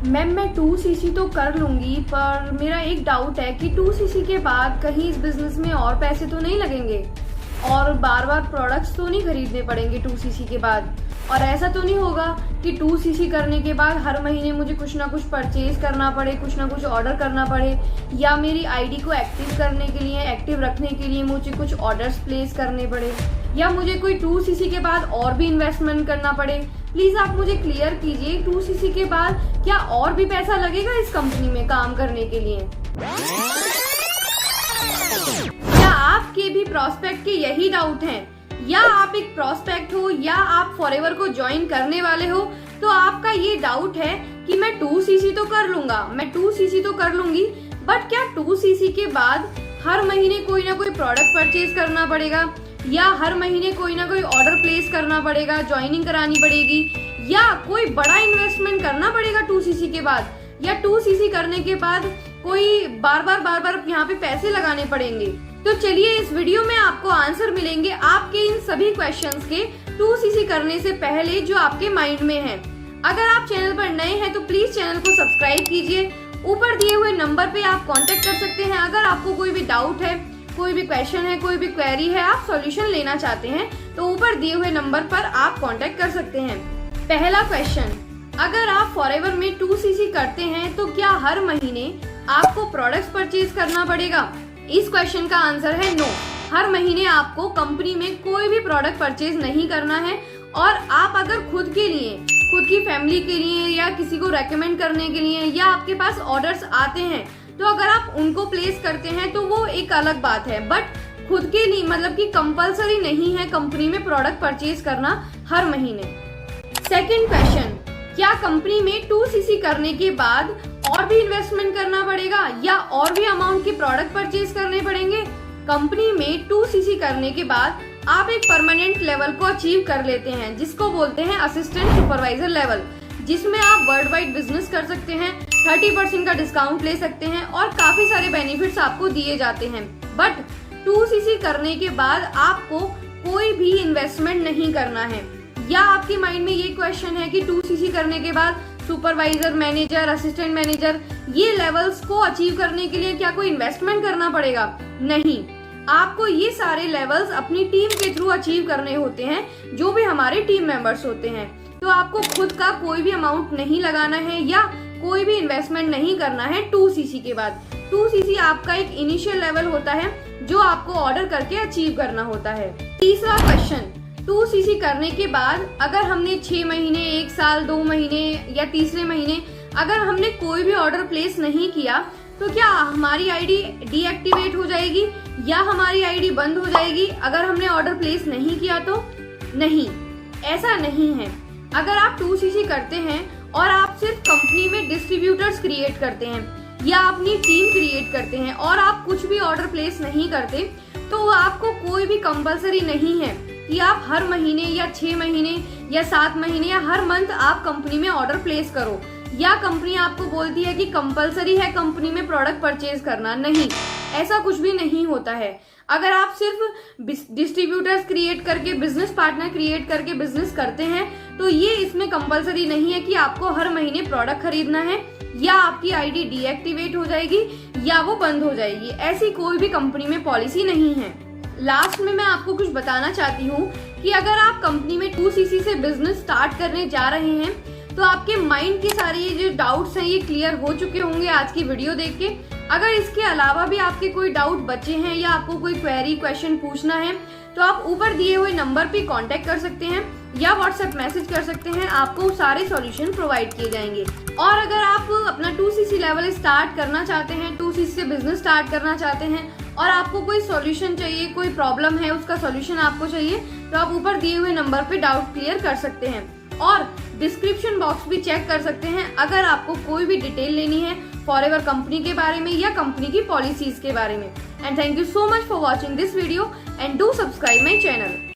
Ma'am मैं 2cc तो कर लूंगी, पर मेरा एक डाउट है कि 2cc के बाद कहीं इस बिजनेस में और पैसे तो नहीं लगेंगे और बार बार प्रोडक्ट्स तो नहीं खरीदने पड़ेंगे 2cc के बाद। और ऐसा तो नहीं होगा कि 2cc करने के बाद हर महीने मुझे कुछ ना कुछ परचेज करना पड़े, कुछ ना कुछ ऑर्डर करना पड़े, या मेरी आईडी को एक्टिव करने के लिए, एक्टिव रखने के लिए मुझे कुछ ऑर्डर्स प्लेस करने पड़े, या मुझे कोई 2cc के बाद और भी इन्वेस्टमेंट करना पड़े। प्लीज आप मुझे क्लियर कीजिए 2cc के बाद क्या और भी पैसा लगेगा इस कंपनी में काम करने के लिए? क्या आपके भी प्रोस्पेक्ट के यही डाउट हैं? या आप एक प्रोस्पेक्ट हो या आप फॉरएवर को ज्वाइन करने वाले हो, तो आपका ये डाउट है कि मैं 2cc तो कर लूंगा, मैं 2cc तो कर लूंगी, बट क्या 2cc के बाद हर महीने कोई ना कोई प्रोडक्ट परचेज करना पड़ेगा, या हर महीने कोई ना कोई ऑर्डर प्लेस करना पड़ेगा, ज्वाइनिंग करानी पड़ेगी, या कोई बड़ा इन्वेस्टमेंट करना पड़ेगा 2cc के बाद, या 2cc करने के बाद कोई बार बार यहाँ पे पैसे लगाने पड़ेंगे? तो चलिए इस वीडियो में आपको आंसर मिलेंगे आपके इन सभी क्वेश्चंस के 2cc करने से पहले जो आपके माइंड में है। अगर आप चैनल पर नए हैं तो प्लीज चैनल को सब्सक्राइब कीजिए। ऊपर दिए हुए नंबर पे आप कांटेक्ट कर सकते हैं। अगर आपको कोई भी डाउट है, कोई भी क्वेश्चन है, कोई भी क्वेरी है, आप सॉल्यूशन लेना चाहते हैं, तो ऊपर दिए हुए नंबर पर आप कांटेक्ट कर सकते हैं। पहला क्वेश्चन, अगर आप फॉरएवर में 2cc करते हैं तो क्या हर महीने आपको प्रोडक्ट्स परचेज करना पड़ेगा? इस क्वेश्चन का आंसर है नो। हर महीने आपको कंपनी में कोई भी प्रोडक्ट परचेज नहीं करना है, और आप अगर खुद के लिए, खुद की फैमिली के लिए, या किसी को रेकमेंड करने के लिए, या आपके पास ऑर्डर्स आते हैं, तो अगर आप उनको प्लेस करते हैं तो वो एक अलग बात है, बट खुद के लिए मतलब कि कंपलसरी नहीं है कंपनी में प्रोडक्ट परचेज करना हर महीने। सेकंड क्वेश्चन, क्या कंपनी में 2cc करने के बाद और भी इन्वेस्टमेंट करना पड़ेगा या और भी अमाउंट के प्रोडक्ट परचेज करने पड़ेंगे? कंपनी में 2cc करने के बाद आप एक परमानेंट लेवल को अचीव कर लेते हैं, जिसको बोलते हैं असिस्टेंट सुपरवाइजर लेवल, जिसमें आप वर्ल्ड वाइड बिजनेस कर सकते हैं, 30% का डिस्काउंट ले सकते हैं और काफी सारे बेनिफिट्स आपको दिए जाते हैं। बट 2cc करने के बाद आपको कोई भी इन्वेस्टमेंट नहीं करना है। या आपके माइंड में ये क्वेश्चन है कि 2cc करने के बाद सुपरवाइजर, मैनेजर, असिस्टेंट मैनेजर, ये लेवल्स को अचीव करने के लिए क्या कोई इन्वेस्टमेंट करना पड़ेगा? नहीं, आपको ये सारे लेवल्स अपनी टीम के थ्रू अचीव करने होते हैं, जो भी हमारे टीम मेंबर्स होते हैं। तो आपको खुद का कोई भी अमाउंट नहीं लगाना है या कोई भी इन्वेस्टमेंट नहीं करना है 2cc के बाद। 2cc आपका एक इनिशियल लेवल होता है जो आपको ऑर्डर करके अचीव करना होता है। तीसरा क्वेश्चन, 2cc करने के बाद अगर हमने 6 महीने, 1 साल, 2 महीने या तीसरे महीने अगर हमने कोई भी ऑर्डर प्लेस नहीं किया, तो क्या हमारी आईडी डीएक्टिवेट हो जाएगी या हमारी आईडी बंद हो जाएगी अगर हमने ऑर्डर प्लेस नहीं किया? तो नहीं, ऐसा नहीं है। अगर आप 2cc करते हैं और आप सिर्फ कंपनी में डिस्ट्रीब्यूटर्स क्रिएट करते हैं या अपनी टीम क्रिएट करते हैं और आप कुछ भी ऑर्डर प्लेस नहीं करते, तो आपको कोई भी कंपलसरी नहीं है कि आप हर महीने या 6 महीने या 7 महीने या हर मंथ आप कंपनी में ऑर्डर प्लेस करो, या कंपनी आपको बोलती है कि कंपलसरी है कंपनी में प्रोडक्ट परचेज करना। नहीं, ऐसा कुछ भी नहीं होता है। अगर आप सिर्फ डिस्ट्रीब्यूटर्स क्रिएट करके, बिजनेस पार्टनर क्रिएट करके बिजनेस करते हैं, तो ये इसमें कंपलसरी नहीं है कि आपको हर महीने प्रोडक्ट खरीदना है, या आपकी आईडी डीएक्टिवेट हो जाएगी या वो बंद हो जाएगी। ऐसी कोई भी कंपनी में पॉलिसी नहीं है। लास्ट में मैं आपको कुछ बताना चाहती हूँ कि अगर आप कंपनी में 2cc से बिजनेस स्टार्ट करने जा रहे हैं, तो आपके माइंड के सारे ये जो डाउट्स हैं ये क्लियर हो चुके होंगे आज की वीडियो देख के। अगर इसके अलावा भी आपके कोई डाउट बचे हैं या आपको कोई क्वेरी, क्वेश्चन पूछना है, तो आप ऊपर दिए हुए नंबर पे कांटेक्ट कर सकते हैं या व्हाट्सएप मैसेज कर सकते हैं। आपको सारे सॉल्यूशन प्रोवाइड किए जाएंगे। और अगर आप अपना 2cc लेवल स्टार्ट करना चाहते हैं, 2cc से बिजनेस स्टार्ट करना चाहते हैं और आपको कोई सॉल्यूशन चाहिए, कोई प्रॉब्लम है उसका सॉल्यूशन आपको चाहिए, तो आप ऊपर दिए हुए नंबर पे डाउट क्लियर कर सकते हैं। और डिस्क्रिप्शन बॉक्स भी चेक कर सकते हैं अगर आपको कोई भी डिटेल लेनी है फॉरएवर कंपनी के बारे में या कंपनी की पॉलिसीज के बारे में। And thank you so much for watching this video and do subscribe my channel.